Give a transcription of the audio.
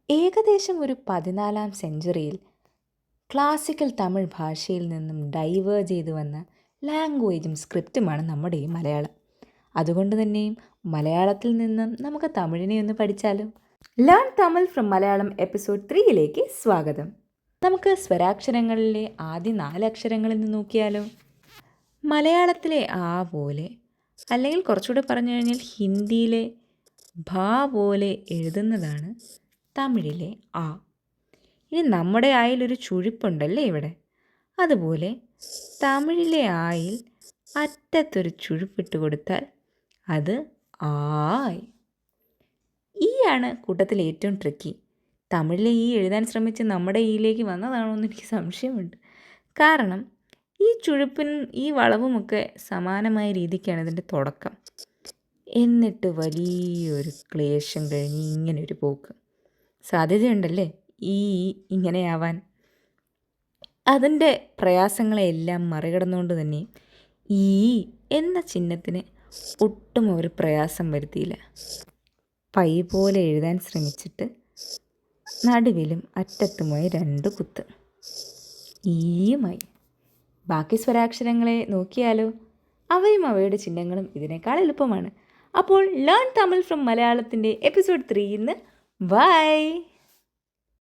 ഏകദേശം ഒരു 14-ാം സെഞ്ച്വറിയിൽ ക്ലാസിക്കൽ തമിഴ് ഭാഷയിൽ നിന്നും ഡൈവേർജ് ചെയ്തു വന്ന ലാംഗ്വേജും സ്ക്രിപ്റ്റുമാണ് നമ്മുടെ ഈ മലയാളം. അതുകൊണ്ട് തന്നെയും മലയാളത്തിൽ നിന്നും നമുക്ക് തമിഴിനെ ഒന്ന് പഠിച്ചാലോ? Learn Tamil from Malayalam episode 3യിലേക്ക് സ്വാഗതം. നമുക്ക് സ്വരാക്ഷരങ്ങളിലെ ആദ്യ 4 അക്ഷരങ്ങളിൽ നിന്ന് നോക്കിയാലോ? മലയാളത്തിലെ ആ പോലെ, അല്ലെങ്കിൽ കുറച്ചുകൂടെ പറഞ്ഞു കഴിഞ്ഞാൽ ഹിന്ദിയിലെ ഭ പോലെ എഴുതുന്നതാണ് തമിഴിലെ ആ. ഇനി നമ്മുടെ ആയിലൊരു ചുഴിപ്പുണ്ടല്ലേ ഇവിടെ, അതുപോലെ തമിഴിലെ ആയിൽ അറ്റത്തൊരു ചുഴിപ്പിട്ട് കൊടുത്താൽ അത് ആയി. ഈ ആണ് കൂട്ടത്തിൽ ഏറ്റവും ട്രിക്കി. തമിഴിലെ ഈ എഴുതാൻ ശ്രമിച്ച് നമ്മുടെ ഈയിലേക്ക് വന്നതാണോ എന്ന് എനിക്ക് സംശയമുണ്ട്. കാരണം ഈ ചുഴിപ്പിനും ഈ വളവുമൊക്കെ സമാനമായ രീതിക്കാണ് ഇതിൻ്റെ തുടക്കം. എന്നിട്ട് വലിയൊരു ക്ലേശം കഴിഞ്ഞ് ഇങ്ങനെ ഒരു പോക്ക്. സാധ്യതയുണ്ടല്ലേ ഈ ഇങ്ങനെയാവാൻ? അതിൻ്റെ പ്രയാസങ്ങളെല്ലാം മറികടന്നുകൊണ്ട് തന്നെ ഈ എന്ന ചിഹ്നത്തിന് ഒട്ടും അവർ പ്രയാസം വരുത്തിയില്ല. പൈ പോലെ എഴുതാൻ ശ്രമിച്ചിട്ട് നടുവിലും അറ്റത്തുമായി 2 കുത്ത് ഈയുമായി. ബാക്കി സ്വരാക്ഷരങ്ങളെ നോക്കിയാലോ? അവയും അവയുടെ ചിഹ്നങ്ങളും ഇതിനേക്കാൾ എളുപ്പമാണ്. അപ്പോൾ ലേൺ തമിഴ് ഫ്രം മലയാളത്തിൻ്റെ എപ്പിസോഡ് 3 ഇന്ന് ബൈ.